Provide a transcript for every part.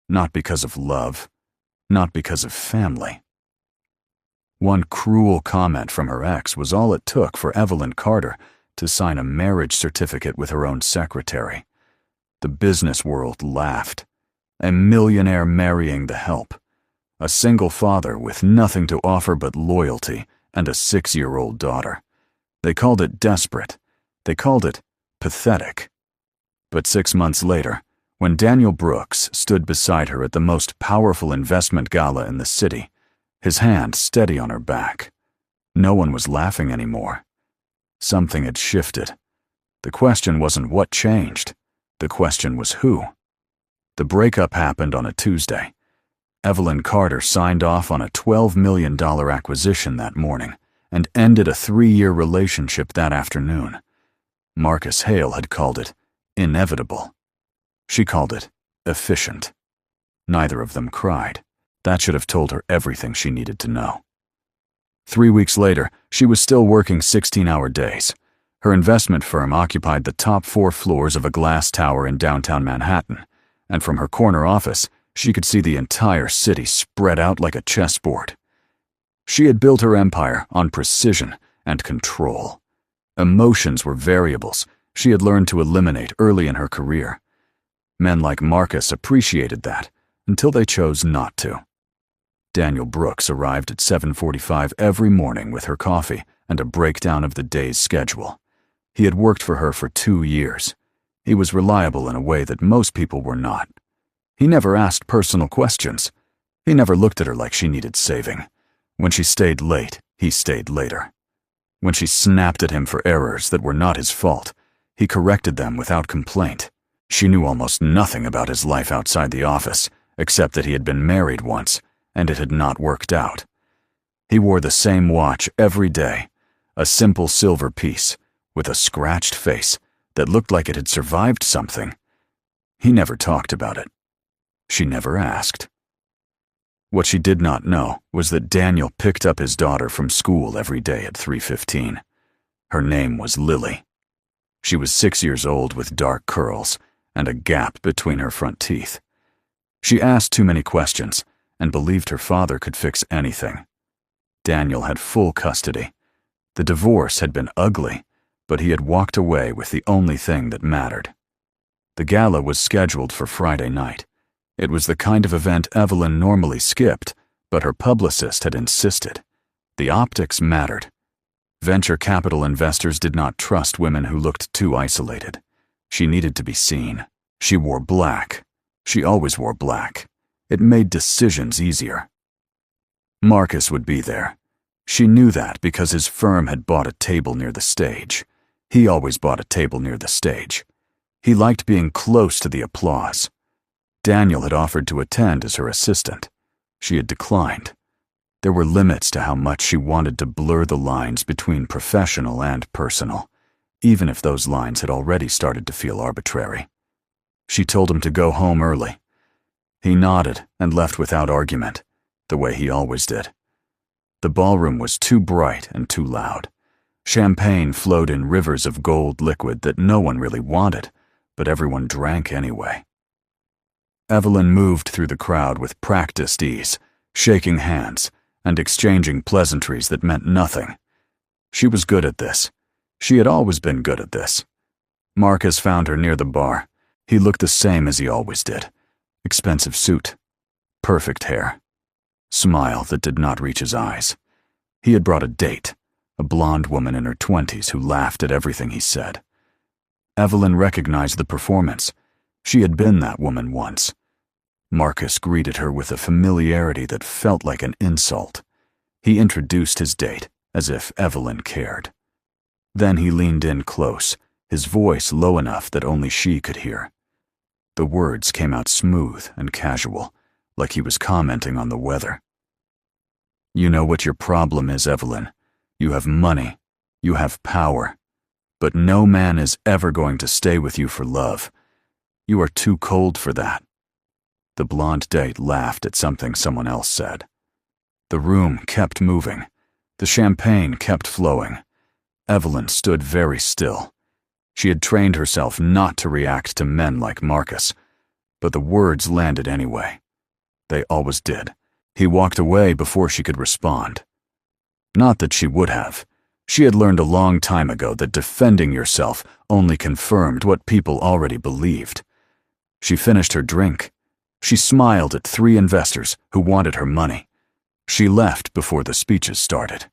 Not because of love, not because of family. One cruel comment from her ex was all it took for Evelyn Carter to sign a marriage certificate with her own secretary. The business world laughed. A millionaire marrying the help. A single father with nothing to offer but loyalty and a 6-year-old daughter. They called it desperate. They called it pathetic. But 6 months later, when Daniel Brooks stood beside her at the most powerful investment gala in the city, his hand steady on her back, no one was laughing anymore. Something had shifted. The question wasn't what changed. The question was who. The breakup happened on a Tuesday. Evelyn Carter signed off on a $12 million acquisition that morning and ended a 3-year relationship that afternoon. Marcus Hale had called it inevitable. She called it efficient. Neither of them cried. That should have told her everything she needed to know. 3 weeks later, she was still working 16-hour days. Her investment firm occupied the top 4 floors of a glass tower in downtown Manhattan, and from her corner office, she could see the entire city spread out like a chessboard. She had built her empire on precision and control. Emotions were variables she had learned to eliminate early in her career. Men like Marcus appreciated that until they chose not to. Daniel Brooks arrived at 7:45 every morning with her coffee and a breakdown of the day's schedule. He had worked for her for 2 years. He was reliable in a way that most people were not. He never asked personal questions. He never looked at her like she needed saving. When she stayed late, he stayed later. When she snapped at him for errors that were not his fault, he corrected them without complaint. She knew almost nothing about his life outside the office, except that he had been married once, and it had not worked out. He wore the same watch every day, a simple silver piece, with a scratched face that looked like it had survived something. He never talked about it. She never asked. What she did not know was that Daniel picked up his daughter from school every day at 3:15. Her name was Lily. She was 6 years old with dark curls and a gap between her front teeth. She asked too many questions and believed her father could fix anything. Daniel had full custody. The divorce had been ugly, but he had walked away with the only thing that mattered. The gala was scheduled for Friday night. It was the kind of event Evelyn normally skipped, but her publicist had insisted. The optics mattered. Venture capital investors did not trust women who looked too isolated. She needed to be seen. She wore black. She always wore black. It made decisions easier. Marcus would be there. She knew that because his firm had bought a table near the stage. He always bought a table near the stage. He liked being close to the applause. Daniel had offered to attend as her assistant. She had declined. There were limits to how much she wanted to blur the lines between professional and personal, even if those lines had already started to feel arbitrary. She told him to go home early. He nodded and left without argument, the way he always did. The ballroom was too bright and too loud. Champagne flowed in rivers of gold liquid that no one really wanted, but everyone drank anyway. Evelyn moved through the crowd with practiced ease, shaking hands and exchanging pleasantries that meant nothing. She was good at this. She had always been good at this. Marcus found her near the bar. He looked the same as he always did. Expensive suit, perfect hair, smile that did not reach his eyes. He had brought a date, a blonde woman in her 20s who laughed at everything he said. Evelyn recognized the performance. She had been that woman once. Marcus greeted her with a familiarity that felt like an insult. He introduced his date as if Evelyn cared. Then he leaned in close, his voice low enough that only she could hear. The words came out smooth and casual, like he was commenting on the weather. "You know what your problem is, Evelyn. You have money. You have power. But no man is ever going to stay with you for love. You are too cold for that." The blonde date laughed at something someone else said. The room kept moving. The champagne kept flowing. Evelyn stood very still. She had trained herself not to react to men like Marcus. But the words landed anyway. They always did. He walked away before she could respond. Not that she would have. She had learned a long time ago that defending yourself only confirmed what people already believed. She finished her drink. She smiled at 3 investors who wanted her money. She left before the speeches started.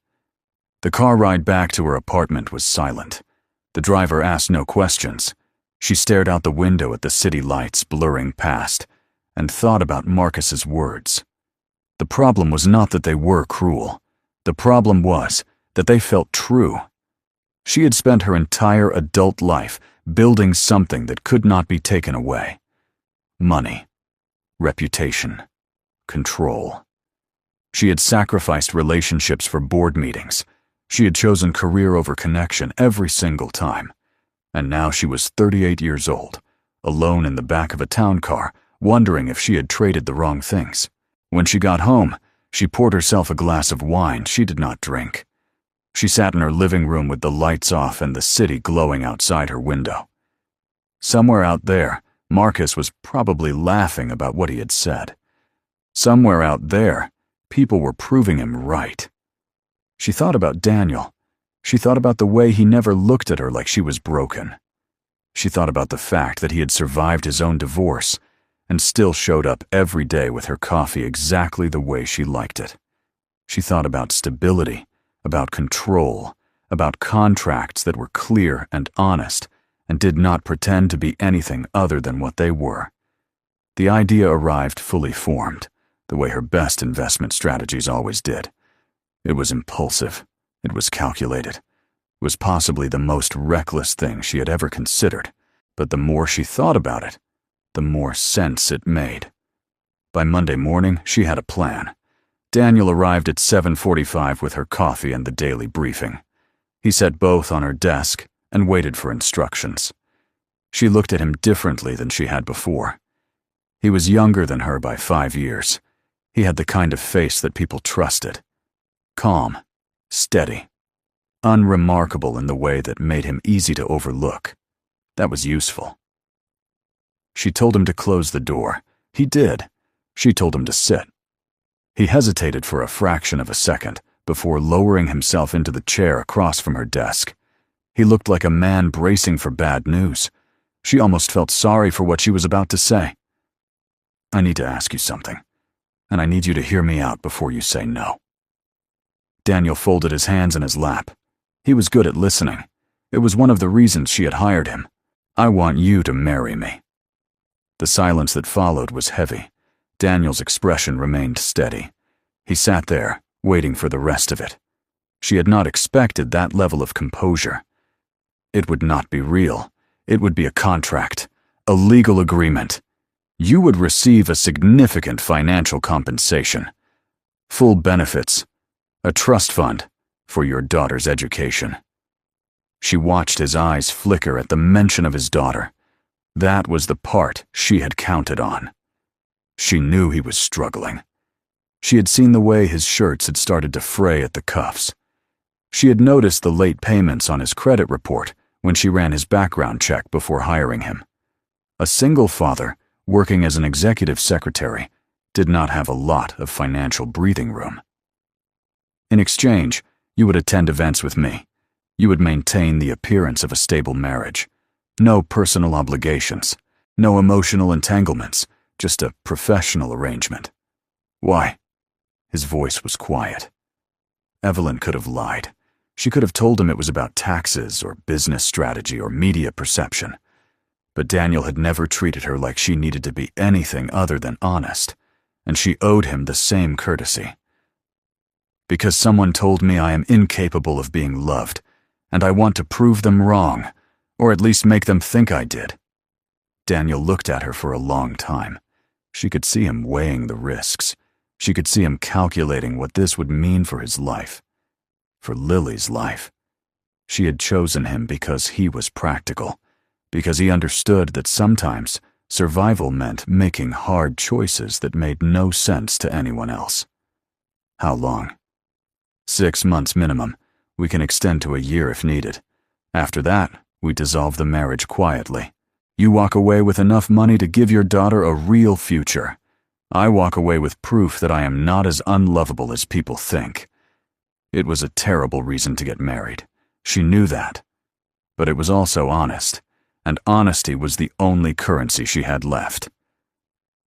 The car ride back to her apartment was silent. The driver asked no questions. She stared out the window at the city lights blurring past and thought about Marcus's words. The problem was not that they were cruel. The problem was that they felt true. She had spent her entire adult life building something that could not be taken away. Money, reputation, control. She had sacrificed relationships for board meetings. She had chosen career over connection every single time. And now she was 38 years old, alone in the back of a town car, wondering if she had traded the wrong things. When she got home, she poured herself a glass of wine she did not drink. She sat in her living room with the lights off and the city glowing outside her window. Somewhere out there, Marcus was probably laughing about what he had said. Somewhere out there, people were proving him right. She thought about Daniel. She thought about the way he never looked at her like she was broken. She thought about the fact that he had survived his own divorce and still showed up every day with her coffee exactly the way she liked it. She thought about stability, about control, about contracts that were clear and honest and did not pretend to be anything other than what they were. The idea arrived fully formed, the way her best investment strategies always did. It was impulsive. It was calculated. It was possibly the most reckless thing she had ever considered, but the more she thought about it, the more sense it made. By Monday morning, she had a plan. Daniel arrived at 7:45 with her coffee and the daily briefing. He set both on her desk and waited for instructions. She looked at him differently than she had before. He was younger than her by 5 years. He had the kind of face that people trusted. Calm, steady, unremarkable in the way that made him easy to overlook. That was useful. She told him to close the door. He did. She told him to sit. He hesitated for a fraction of a second before lowering himself into the chair across from her desk. He looked like a man bracing for bad news. She almost felt sorry for what she was about to say. "I need to ask you something, and I need you to hear me out before you say no." Daniel folded his hands in his lap. He was good at listening. It was one of the reasons she had hired him. "I want you to marry me." The silence that followed was heavy. Daniel's expression remained steady. He sat there, waiting for the rest of it. She had not expected that level of composure. It would not be real. It would be a contract, a legal agreement. You would receive a significant financial compensation, full benefits, a trust fund for your daughter's education. She watched his eyes flicker at the mention of his daughter. That was the part she had counted on. She knew he was struggling. She had seen the way his shirts had started to fray at the cuffs. She had noticed the late payments on his credit report when she ran his background check before hiring him. A single father, working as an executive secretary, did not have a lot of financial breathing room. In exchange, you would attend events with me. You would maintain the appearance of a stable marriage. No personal obligations, no emotional entanglements, just a professional arrangement. Why? His voice was quiet. Evelyn could have lied. She could have told him it was about taxes or business strategy or media perception. But Daniel had never treated her like she needed to be anything other than honest, and she owed him the same courtesy. "Because someone told me I am incapable of being loved, and I want to prove them wrong, or at least make them think I did." Daniel looked at her for a long time. She could see him weighing the risks. She could see him calculating what this would mean for his life, for Lily's life. She had chosen him because he was practical, because he understood that sometimes survival meant making hard choices that made no sense to anyone else. How long? 6 months minimum. We can extend to a year if needed. After that, we dissolve the marriage quietly. You walk away with enough money to give your daughter a real future. I walk away with proof that I am not as unlovable as people think. It was a terrible reason to get married. She knew that. But it was also honest, and honesty was the only currency she had left.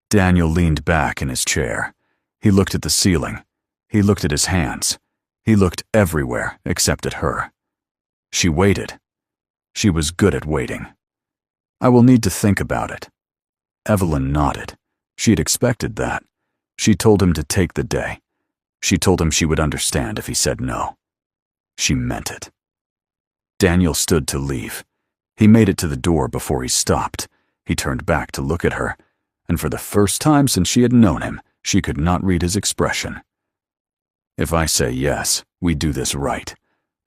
Daniel leaned back in his chair. He looked at the ceiling. He looked at his hands. He looked everywhere except at her. She waited. She was good at waiting. I will need to think about it. Evelyn nodded. She had expected that. She told him to take the day. She told him she would understand if he said no. She meant it. Daniel stood to leave. He made it to the door before he stopped. He turned back to look at her, and for the first time since she had known him, she could not read his expression. If I say yes, we do this right.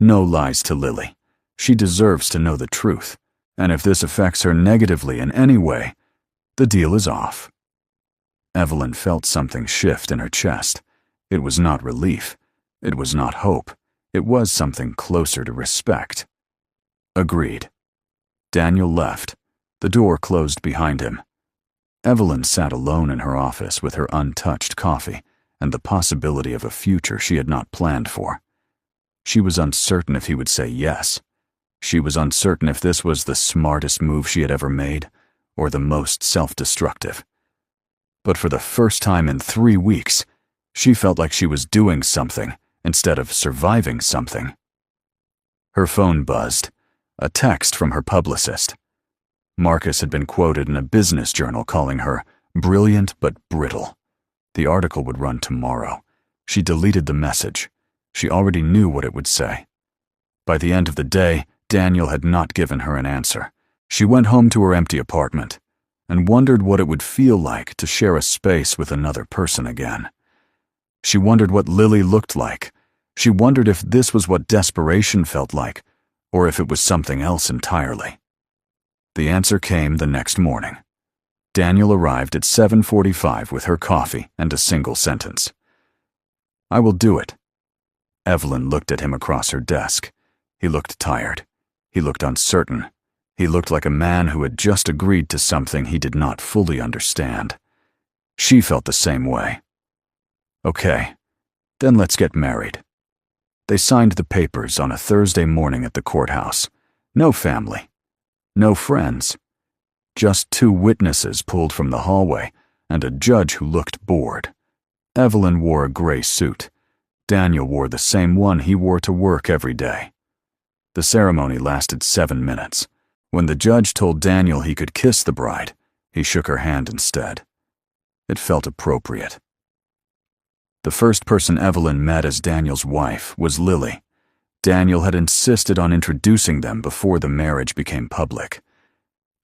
No lies to Lily. She deserves to know the truth, and if this affects her negatively in any way, the deal is off. Evelyn felt something shift in her chest. It was not relief. It was not hope. It was something closer to respect. Agreed. Daniel left. The door closed behind him. Evelyn sat alone in her office with her untouched coffee and the possibility of a future she had not planned for. She was uncertain if he would say yes. She was uncertain if this was the smartest move she had ever made or the most self-destructive. But for the first time in 3 weeks, she felt like she was doing something instead of surviving something. Her phone buzzed. A text from her publicist. Marcus had been quoted in a business journal calling her brilliant but brittle. The article would run tomorrow. She deleted the message. She already knew what it would say. By the end of the day, Daniel had not given her an answer. She went home to her empty apartment and wondered what it would feel like to share a space with another person again. She wondered what Lily looked like. She wondered if this was what desperation felt like, or if it was something else entirely. The answer came the next morning. Daniel arrived at 7:45 with her coffee and a single sentence. I will do it. Evelyn looked at him across her desk. He looked tired. He looked uncertain. He looked like a man who had just agreed to something he did not fully understand. She felt the same way. Okay, then let's get married. They signed the papers on a Thursday morning at the courthouse. No family. No friends. Just 2 witnesses pulled from the hallway and a judge who looked bored. Evelyn wore a gray suit. Daniel wore the same one he wore to work every day. The ceremony lasted 7 minutes. When the judge told Daniel he could kiss the bride, he shook her hand instead. It felt appropriate. The first person Evelyn met as Daniel's wife was Lily. Daniel had insisted on introducing them before the marriage became public.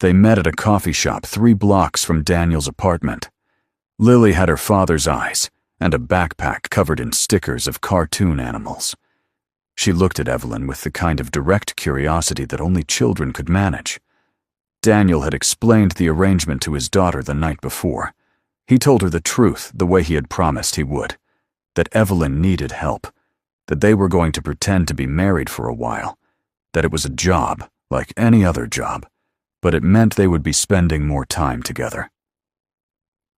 They met at a coffee shop 3 blocks from Daniel's apartment. Lily had her father's eyes and a backpack covered in stickers of cartoon animals. She looked at Evelyn with the kind of direct curiosity that only children could manage. Daniel had explained the arrangement to his daughter the night before. He told her the truth the way he had promised he would. That Evelyn needed help, that they were going to pretend to be married for a while, that it was a job like any other job, but it meant they would be spending more time together.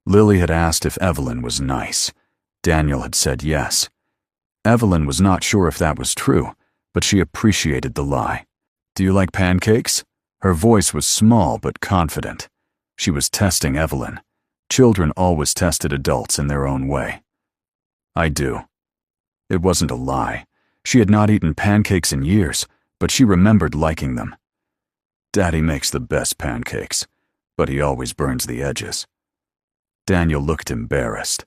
Lily had asked if Evelyn was nice. Daniel had said yes. Evelyn was not sure if that was true, but she appreciated the lie. Do you like pancakes? Her voice was small but confident. She was testing Evelyn. Children always tested adults in their own way. I do. It wasn't a lie. She had not eaten pancakes in years, but she remembered liking them. Daddy makes the best pancakes, but he always burns the edges. Daniel looked embarrassed.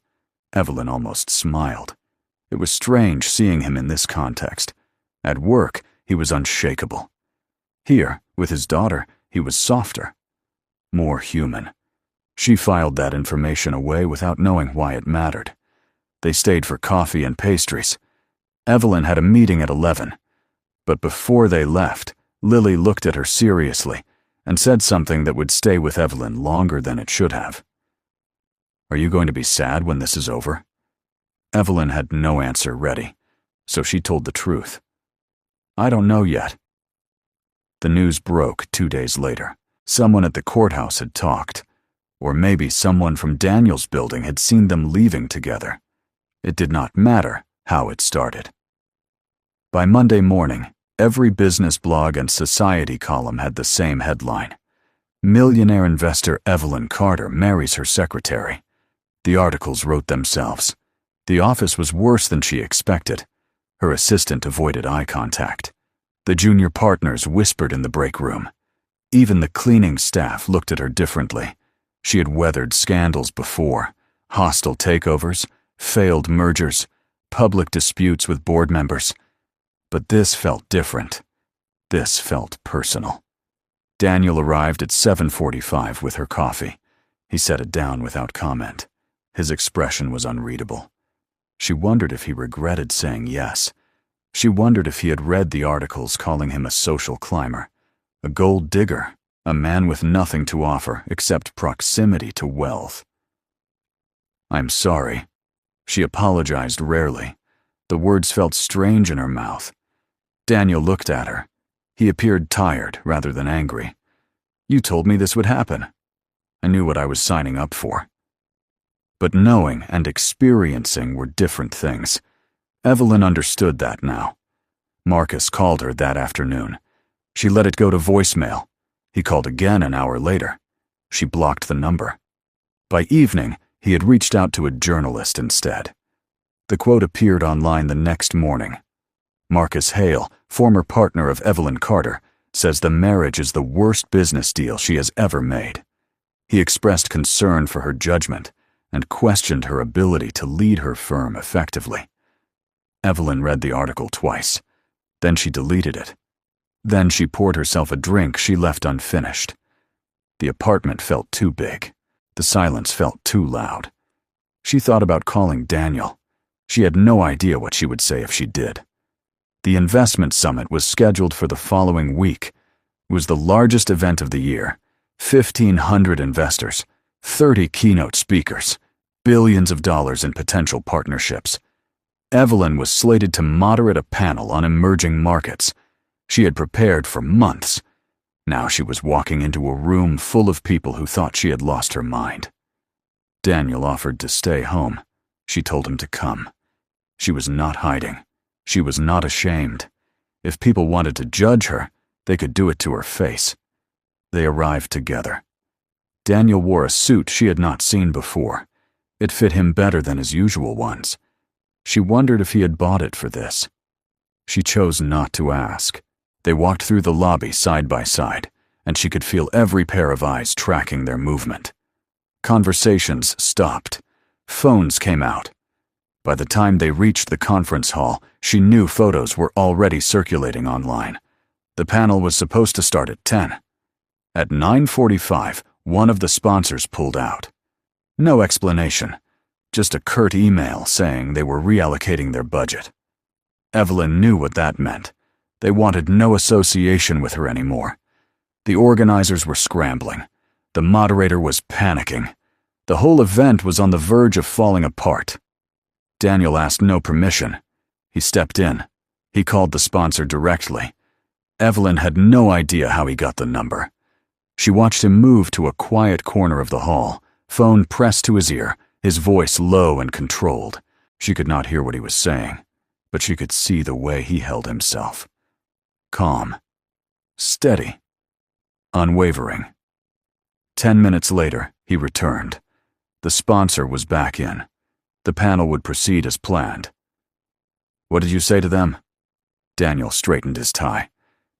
Evelyn almost smiled. It was strange seeing him in this context. At work, he was unshakable. Here, with his daughter, he was softer, more human. She filed that information away without knowing why it mattered. They stayed for coffee and pastries. Evelyn had a meeting at 11, but before they left, Lily looked at her seriously and said something that would stay with Evelyn longer than it should have. Are you going to be sad when this is over? Evelyn had no answer ready, so she told the truth. I don't know yet. The news broke 2 days later. Someone at the courthouse had talked, or maybe someone from Daniel's building had seen them leaving together. It did not matter how it started. By Monday morning, every business blog and society column had the same headline: Millionaire investor Evelyn Carter marries her secretary. The articles wrote themselves. The office was worse than she expected. Her assistant avoided eye contact. The junior partners whispered in the break room. Even the cleaning staff looked at her differently. She had weathered scandals before: hostile takeovers, failed mergers, public disputes with board members. But this felt different. This felt personal. Daniel arrived at 7:45 with her coffee. He set it down without comment. His expression was unreadable. She wondered if he regretted saying yes. She wondered if he had read the articles calling him a social climber, a gold digger, a man with nothing to offer except proximity to wealth. "I'm sorry." She apologized rarely. The words felt strange in her mouth. Daniel looked at her. He appeared tired rather than angry. "You told me this would happen. I knew what I was signing up for." But knowing and experiencing were different things. Evelyn understood that now. Marcus called her that afternoon. She let it go to voicemail. He called again an hour later. She blocked the number. By evening, he had reached out to a journalist instead. The quote appeared online the next morning. Marcus Hale, former partner of Evelyn Carter, says the marriage is the worst business deal she has ever made. He expressed concern for her judgment and questioned her ability to lead her firm effectively. Evelyn read the article twice. Then she deleted it. Then she poured herself a drink she left unfinished. The apartment felt too big. The silence felt too loud. She thought about calling Daniel. She had no idea what she would say if she did. The investment summit was scheduled for the following week. It was the largest event of the year. 1,500 investors, 30 keynote speakers, billions of dollars in potential partnerships. Evelyn was slated to moderate a panel on emerging markets. She had prepared for months. Now she was walking into a room full of people who thought she had lost her mind. Daniel offered to stay home. She told him to come. She was not hiding. She was not ashamed. If people wanted to judge her, they could do it to her face. They arrived together. Daniel wore a suit she had not seen before. It fit him better than his usual ones. She wondered if he had bought it for this. She chose not to ask. They walked through the lobby side by side, and she could feel every pair of eyes tracking their movement. Conversations stopped. Phones came out. By the time they reached the conference hall, she knew photos were already circulating online. The panel was supposed to start at 10. At 9:45, one of the sponsors pulled out. No explanation, just a curt email saying they were reallocating their budget. Evelyn knew what that meant. They wanted no association with her anymore. The organizers were scrambling. The moderator was panicking. The whole event was on the verge of falling apart. Daniel asked no permission. He stepped in. He called the sponsor directly. Evelyn had no idea how he got the number. She watched him move to a quiet corner of the hall, phone pressed to his ear, his voice low and controlled. She could not hear what he was saying, but she could see the way he held himself. Calm. Steady. Unwavering. 10 minutes later, he returned. The sponsor was back in. The panel would proceed as planned. "What did you say to them?" Daniel straightened his tie.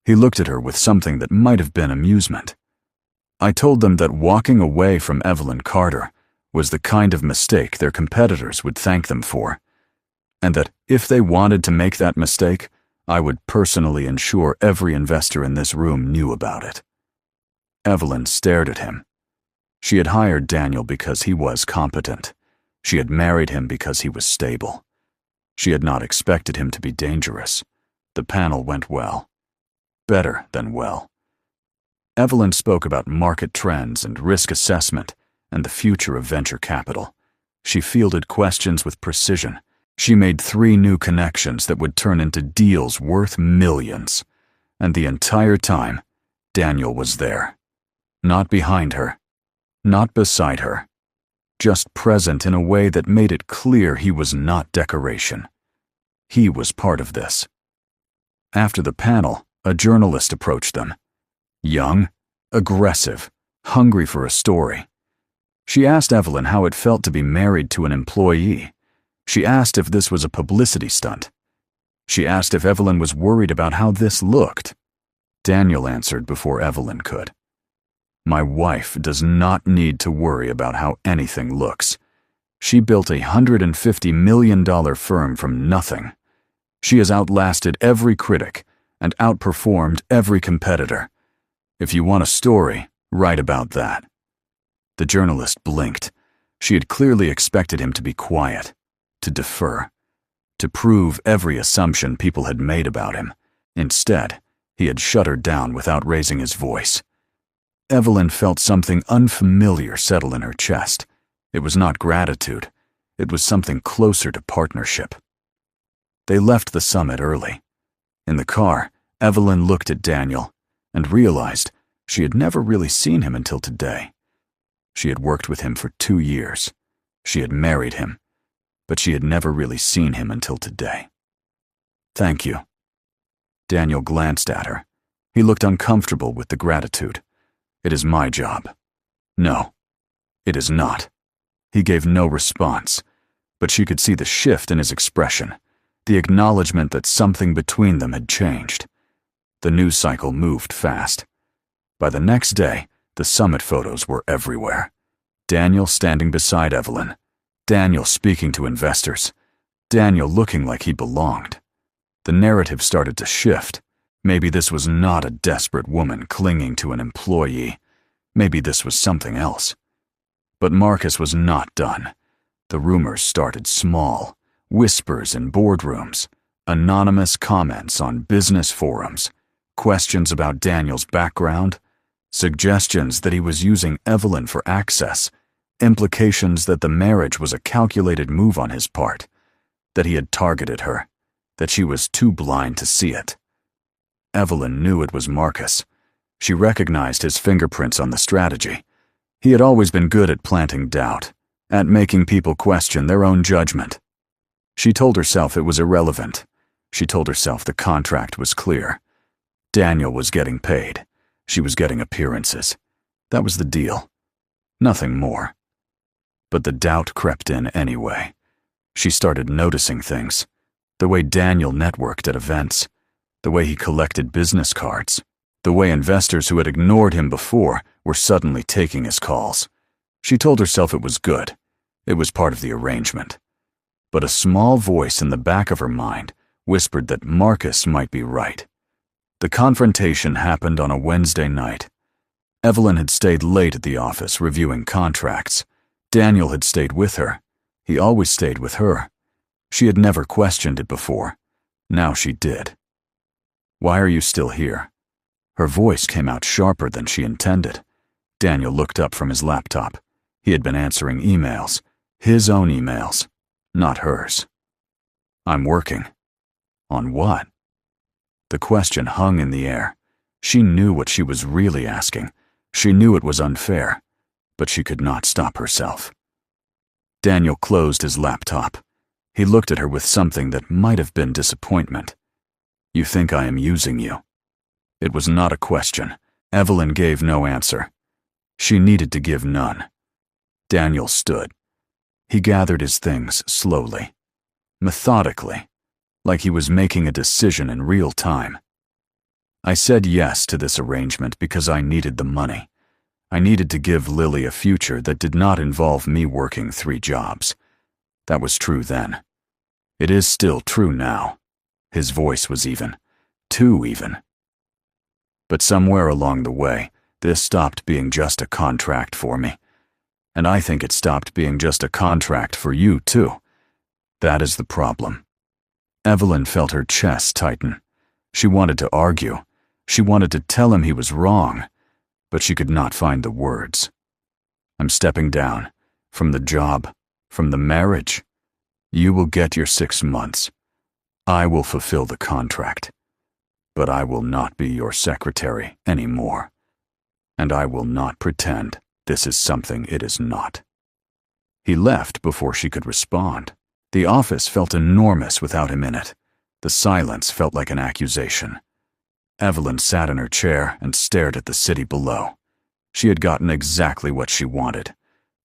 He looked at her with something that might have been amusement. "I told them that walking away from Evelyn Carter was the kind of mistake their competitors would thank them for, and that if they wanted to make that mistake, I would personally ensure every investor in this room knew about it." Evelyn stared at him. She had hired Daniel because he was competent. She had married him because he was stable. She had not expected him to be dangerous. The panel went well. Better than well. Evelyn spoke about market trends and risk assessment and the future of venture capital. She fielded questions with precision. She made 3 new connections that would turn into deals worth millions. And the entire time, Daniel was there. Not behind her, not beside her, just present in a way that made it clear he was not decoration. He was part of this. After the panel, a journalist approached them. Young, aggressive, hungry for a story. She asked Evelyn how it felt to be married to an employee. She asked if this was a publicity stunt. She asked if Evelyn was worried about how this looked. Daniel answered before Evelyn could. My wife does not need to worry about how anything looks. She built a $150 million firm from nothing. She has outlasted every critic and outperformed every competitor. If you want a story, write about that. The journalist blinked. She had clearly expected him to be quiet, to defer, to prove every assumption people had made about him. Instead, he had shut her down without raising his voice. Evelyn felt something unfamiliar settle in her chest. It was not gratitude. It was something closer to partnership. They left the summit early. In the car, Evelyn looked at Daniel and realized she had never really seen him until today. She had worked with him for 2 years. She had married him, but she had never really seen him until today. Thank you. Daniel glanced at her. He looked uncomfortable with the gratitude. It is my job. No, it is not. He gave no response, but she could see the shift in his expression, the acknowledgement that something between them had changed. The news cycle moved fast. By the next day, the summit photos were everywhere. Daniel standing beside Evelyn. Daniel speaking to investors. Daniel looking like he belonged. The narrative started to shift. Maybe this was not a desperate woman clinging to an employee. Maybe this was something else. But Marcus was not done. The rumors started small. Whispers in boardrooms. Anonymous comments on business forums. Questions about Daniel's background. Suggestions that he was using Evelyn for access. Implications that the marriage was a calculated move on his part. That he had targeted her. That she was too blind to see it. Evelyn knew it was Marcus. She recognized his fingerprints on the strategy. He had always been good at planting doubt, at making people question their own judgment. She told herself it was irrelevant. She told herself the contract was clear. Daniel was getting paid. She was getting appearances. That was the deal. Nothing more. But the doubt crept in anyway. She started noticing things. The way Daniel networked at events. The way he collected business cards. The way investors who had ignored him before were suddenly taking his calls. She told herself it was good. It was part of the arrangement. But a small voice in the back of her mind whispered that Marcus might be right. The confrontation happened on a Wednesday night. Evelyn had stayed late at the office reviewing contracts. Daniel had stayed with her. He always stayed with her. She had never questioned it before. Now she did. Why are you still here? Her voice came out sharper than she intended. Daniel looked up from his laptop. He had been answering emails. His own emails, not hers. I'm working. On what? The question hung in the air. She knew what she was really asking. She knew it was unfair, but she could not stop herself. Daniel closed his laptop. He looked at her with something that might have been disappointment. You think I am using you? It was not a question. Evelyn gave no answer. She needed to give none. Daniel stood. He gathered his things slowly, methodically, like he was making a decision in real time. I said yes to this arrangement because I needed the money. I needed to give Lily a future that did not involve me working 3 jobs. That was true then. It is still true now. His voice was even. Too even. But somewhere along the way, this stopped being just a contract for me. And I think it stopped being just a contract for you, too. That is the problem. Evelyn felt her chest tighten. She wanted to argue. She wanted to tell him he was wrong, but she could not find the words. I'm stepping down. From the job. From the marriage. You will get your 6 months. I will fulfill the contract. But I will not be your secretary anymore. and I will not pretend this is something it is not." He left before she could respond. The office felt enormous without him in it. The silence felt like an accusation. Evelyn sat in her chair and stared at the city below. She had gotten exactly what she wanted.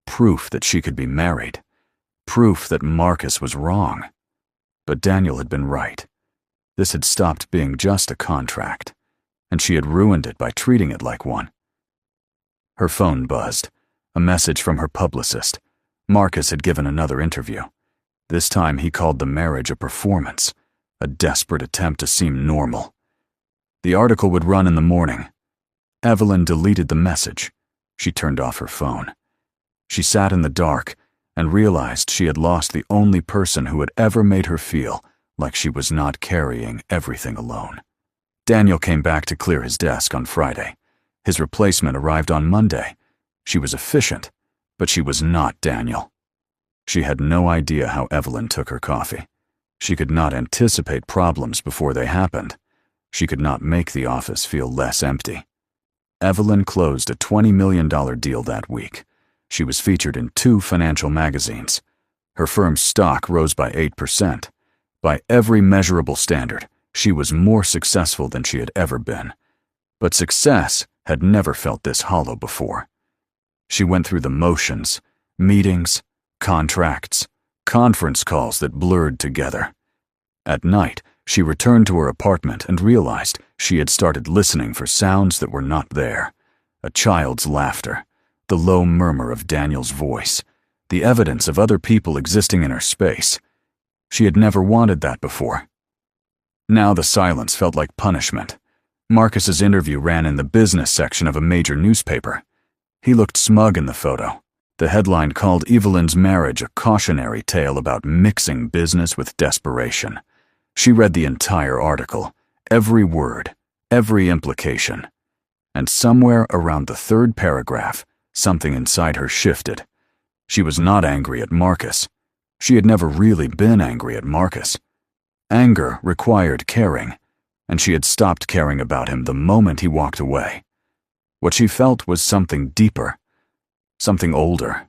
Proof that she could be married. Proof that Marcus was wrong. But Daniel had been right. This had stopped being just a contract, and she had ruined it by treating it like one. Her phone buzzed. A message from her publicist. Marcus had given another interview. This time he called the marriage a performance, a desperate attempt to seem normal. The article would run in the morning. Evelyn deleted the message. She turned off her phone. She sat in the dark and realized she had lost the only person who had ever made her feel like she was not carrying everything alone. Daniel came back to clear his desk on Friday. His replacement arrived on Monday. She was efficient, but she was not Daniel. She had no idea how Evelyn took her coffee. She could not anticipate problems before they happened. She could not make the office feel less empty. Evelyn closed a $20 million deal that week. She was featured in 2 financial magazines. Her firm's stock rose by 8%. By every measurable standard, she was more successful than she had ever been. But success had never felt this hollow before. She went through the motions, meetings, contracts, conference calls that blurred together. At night, she returned to her apartment and realized she had started listening for sounds that were not there. A child's laughter, the low murmur of Daniel's voice, the evidence of other people existing in her space. She had never wanted that before. Now the silence felt like punishment. Marcus's interview ran in the business section of a major newspaper. He looked smug in the photo. The headline called Evelyn's marriage a cautionary tale about mixing business with desperation. She read the entire article, every word, every implication. And somewhere around the 3rd paragraph, something inside her shifted. She was not angry at Marcus. She had never really been angry at Marcus. Anger required caring, and she had stopped caring about him the moment he walked away. What she felt was something deeper, something older.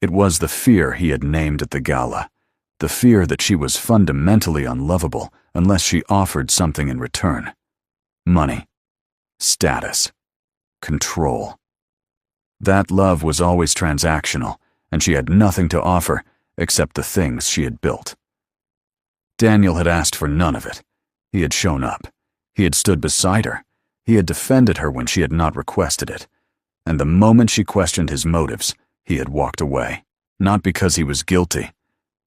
It was the fear he had named at the gala, the fear that she was fundamentally unlovable unless she offered something in return. Money, status, control. That love was always transactional, and she had nothing to offer except the things she had built. Daniel had asked for none of it. He had shown up. He had stood beside her. He had defended her when she had not requested it. And the moment she questioned his motives, he had walked away. Not because he was guilty,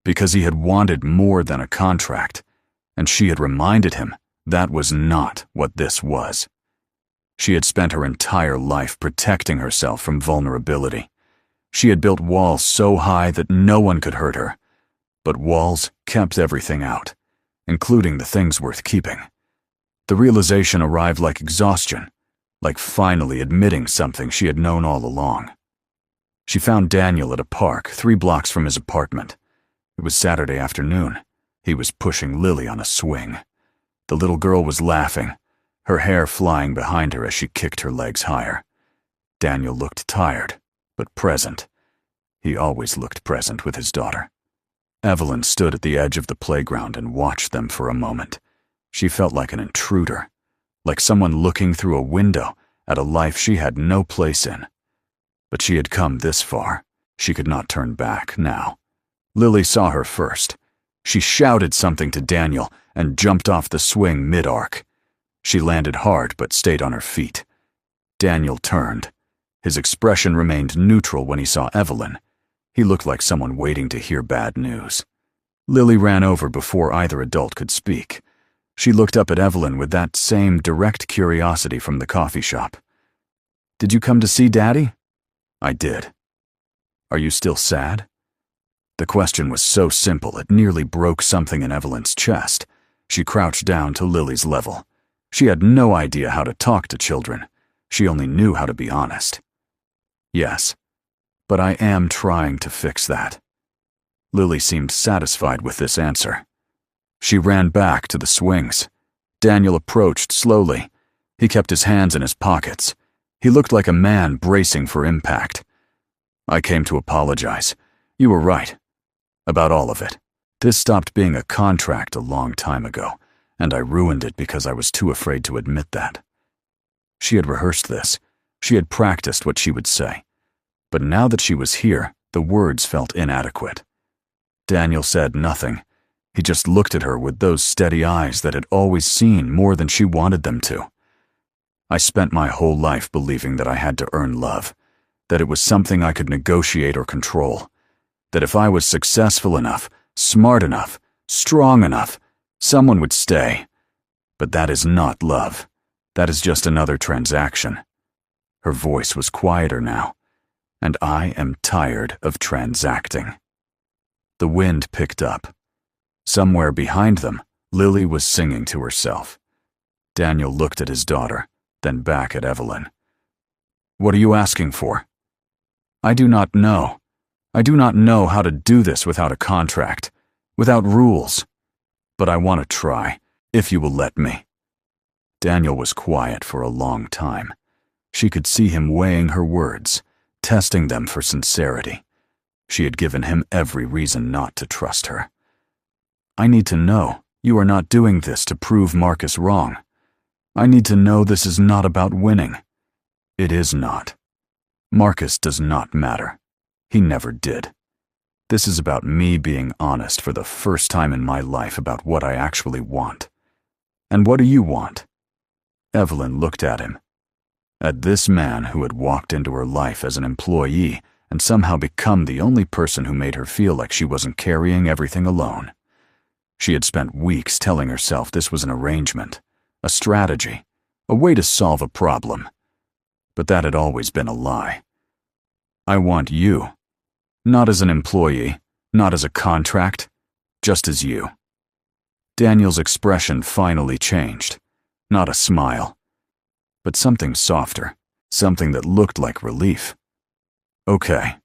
because he had wanted more than a contract, and she had reminded him that was not what this was. She had spent her entire life protecting herself from vulnerability. She had built walls so high that no one could hurt her, but walls kept everything out, including the things worth keeping. The realization arrived like exhaustion, like finally admitting something she had known all along. She found Daniel at a park 3 blocks from his apartment. It was Saturday afternoon. He was pushing Lily on a swing. The little girl was laughing, her hair flying behind her as she kicked her legs higher. Daniel looked tired, but present. He always looked present with his daughter. Evelyn stood at the edge of the playground and watched them for a moment. She felt like an intruder, like someone looking through a window at a life she had no place in. But she had come this far. She could not turn back now. Lily saw her first. She shouted something to Daniel and jumped off the swing mid-arc. She landed hard but stayed on her feet. Daniel turned. His expression remained neutral when he saw Evelyn. He looked like someone waiting to hear bad news. Lily ran over before either adult could speak. She looked up at Evelyn with that same direct curiosity from the coffee shop. "Did you come to see Daddy?" "I did." "Are you still sad?" The question was so simple it nearly broke something in Evelyn's chest. She crouched down to Lily's level. She had no idea how to talk to children. She only knew how to be honest. "Yes, but I am trying to fix that." Lily seemed satisfied with this answer. She ran back to the swings. Daniel approached slowly. He kept his hands in his pockets. He looked like a man bracing for impact. I came to apologize. You were right. About all of it. This stopped being a contract a long time ago, and I ruined it because I was too afraid to admit that. She had rehearsed this. She had practiced what she would say. But now that she was here, the words felt inadequate. Daniel said nothing. He just looked at her with those steady eyes that had always seen more than she wanted them to. I spent my whole life believing that I had to earn love, that it was something I could negotiate or control, that if I was successful enough, smart enough, strong enough, someone would stay. But that is not love. That is just another transaction. Her voice was quieter now, and I am tired of transacting. The wind picked up. Somewhere behind them, Lily was singing to herself. Daniel looked at his daughter, then back at Evelyn. What are you asking for? I do not know. I do not know how to do this without a contract, without rules. But I want to try, if you will let me. Daniel was quiet for a long time. She could see him weighing her words, testing them for sincerity. She had given him every reason not to trust her. I need to know you are not doing this to prove Marcus wrong. I need to know this is not about winning. It is not. Marcus does not matter. He never did. This is about me being honest for the first time in my life about what I actually want. And what do you want? Evelyn looked at him. At this man who had walked into her life as an employee and somehow become the only person who made her feel like she wasn't carrying everything alone. She had spent weeks telling herself this was an arrangement, a strategy, a way to solve a problem. But that had always been a lie. I want you. Not as an employee, not as a contract, just as you. Daniel's expression finally changed. Not a smile, but something softer, something that looked like relief. Okay,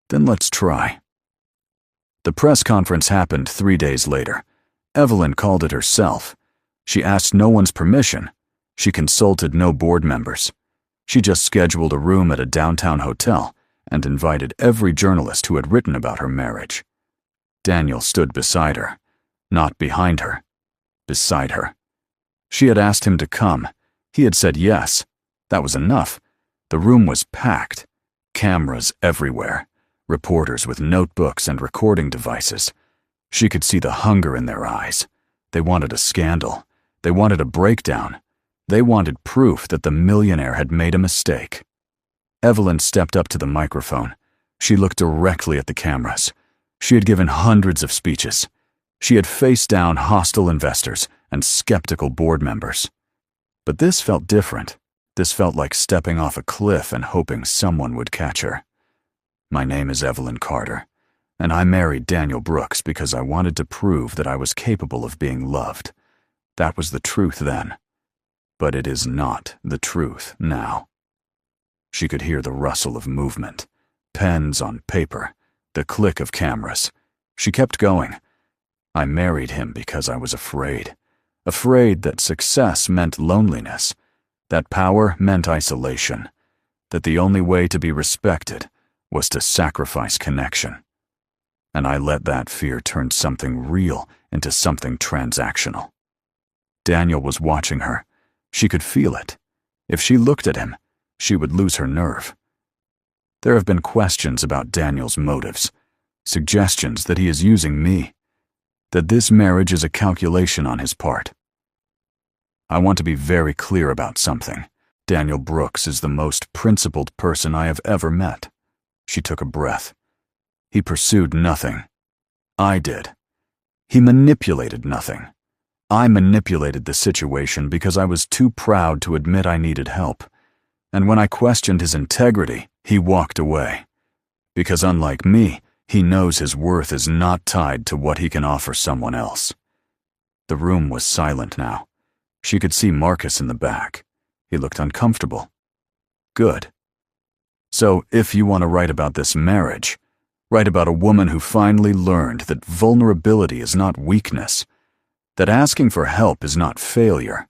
then let's try. The press conference happened 3 days later. Evelyn called it herself. She asked no one's permission. She consulted no board members. She just scheduled a room at a downtown hotel and invited every journalist who had written about her marriage. Daniel stood beside her, not behind her, beside her. She had asked him to come. He had said yes. That was enough. The room was packed. Cameras everywhere. Reporters with notebooks and recording devices. She could see the hunger in their eyes. They wanted a scandal. They wanted a breakdown. They wanted proof that the millionaire had made a mistake. Evelyn stepped up to the microphone. She looked directly at the cameras. She had given hundreds of speeches. She had faced down hostile investors and skeptical board members. But this felt different. This felt like stepping off a cliff and hoping someone would catch her. My name is Evelyn Carter, and I married Daniel Brooks because I wanted to prove that I was capable of being loved. That was the truth then. But it is not the truth now. She could hear the rustle of movement, pens on paper, the click of cameras. She kept going. I married him because I was afraid. Afraid that success meant loneliness, that power meant isolation, that the only way to be respected was to sacrifice connection. And I let that fear turn something real into something transactional. Daniel was watching her. She could feel it. If she looked at him, she would lose her nerve. There have been questions about Daniel's motives, suggestions that he is using me, that this marriage is a calculation on his part. I want to be very clear about something. Daniel Brooks is the most principled person I have ever met. She took a breath. He pursued nothing. I did. He manipulated nothing. I manipulated the situation because I was too proud to admit I needed help. And when I questioned his integrity, he walked away. Because unlike me, he knows his worth is not tied to what he can offer someone else. The room was silent now. She could see Marcus in the back. He looked uncomfortable. Good. So if you want to write about this marriage, write about a woman who finally learned that vulnerability is not weakness, that asking for help is not failure,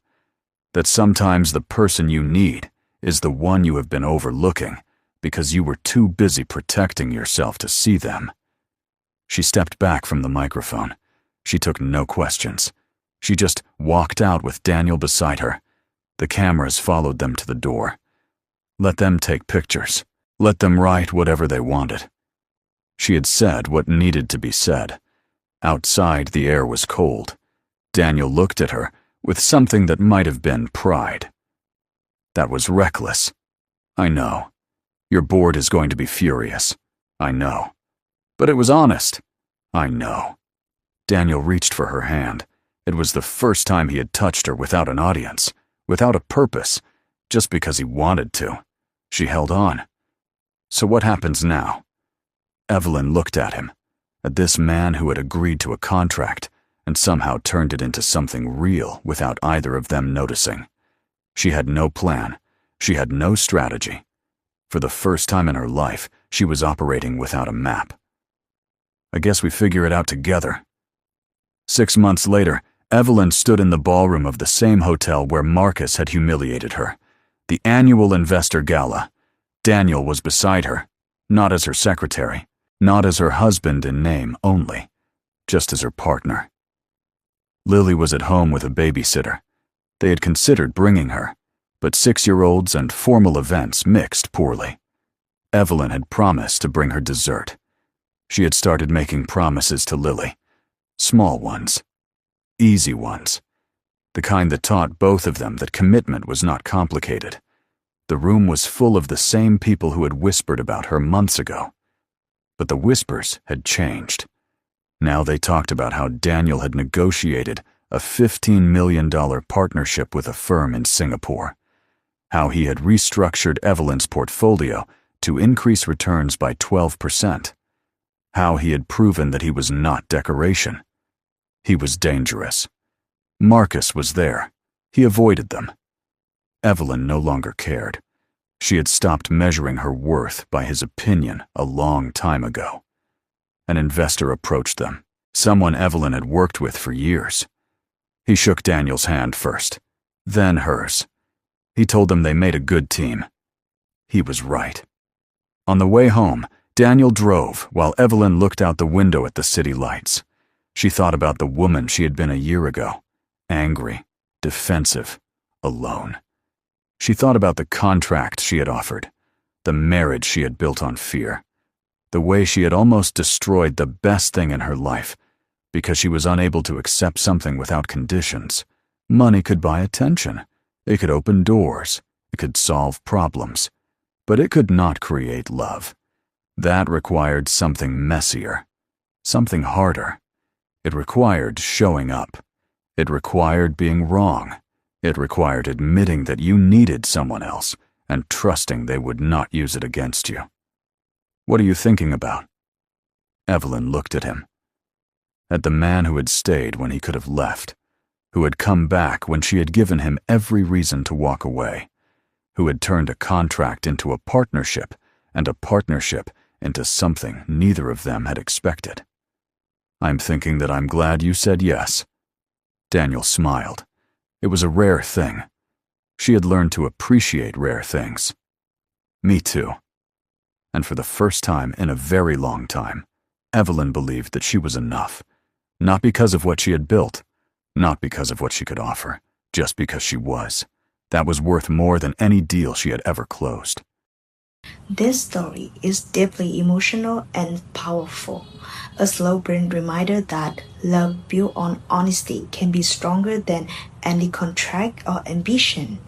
that sometimes the person you need is the one you have been overlooking because you were too busy protecting yourself to see them. She stepped back from the microphone. She took no questions. She just walked out with Daniel beside her. The cameras followed them to the door. Let them take pictures. Let them write whatever they wanted. She had said what needed to be said. Outside, the air was cold. Daniel looked at her with something that might have been pride. That was reckless. I know. Your board is going to be furious. I know. But it was honest. I know. Daniel reached for her hand. It was the first time he had touched her without an audience, without a purpose, just because he wanted to. She held on. So what happens now? Evelyn looked at him, at this man who had agreed to a contract and somehow turned it into something real without either of them noticing. She had no plan. She had no strategy. For the first time in her life, she was operating without a map. I guess we figure it out together. 6 months later, Evelyn stood in the ballroom of the same hotel where Marcus had humiliated her. The annual investor gala. Daniel was beside her, not as her secretary, not as her husband in name only, just as her partner. Lily was at home with a babysitter. They had considered bringing her, but 6-year-olds and formal events mixed poorly. Evelyn had promised to bring her dessert. She had started making promises to Lily. Small ones. Easy ones. The kind that taught both of them that commitment was not complicated. The room was full of the same people who had whispered about her months ago. But the whispers had changed. Now they talked about how Daniel had negotiated a $15 million partnership with a firm in Singapore, how he had restructured Evelyn's portfolio to increase returns by 12%, how he had proven that he was not decoration. He was dangerous. Marcus was there. He avoided them. Evelyn no longer cared. She had stopped measuring her worth by his opinion a long time ago. An investor approached them, someone Evelyn had worked with for years. He shook Daniel's hand first, then hers. He told them they made a good team. He was right. On the way home, Daniel drove while Evelyn looked out the window at the city lights. She thought about the woman she had been a year ago, angry, defensive, alone. She thought about the contract she had offered, the marriage she had built on fear, the way she had almost destroyed the best thing in her life because she was unable to accept something without conditions. Money could buy attention. It could open doors. It could solve problems. But it could not create love. That required something messier, something harder. It required showing up. It required being wrong. It required admitting that you needed someone else and trusting they would not use it against you. What are you thinking about? Evelyn looked at him. At the man who had stayed when he could have left, who had come back when she had given him every reason to walk away, who had turned a contract into a partnership and a partnership into something neither of them had expected. I'm thinking that I'm glad you said yes. Daniel smiled. It was a rare thing. She had learned to appreciate rare things. Me too. And for the first time in a very long time, Evelyn believed that she was enough, not because of what she had built, not because of what she could offer, just because she was. That was worth more than any deal she had ever closed. This story is deeply emotional and powerful, a slow burn reminder that love built on honesty can be stronger than any contract or ambition.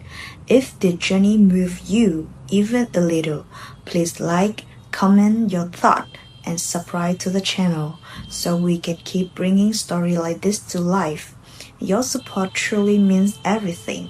If the journey moved you even a little, please like, comment your thought, and subscribe to the channel so we can keep bringing stories like this to life. Your support truly means everything.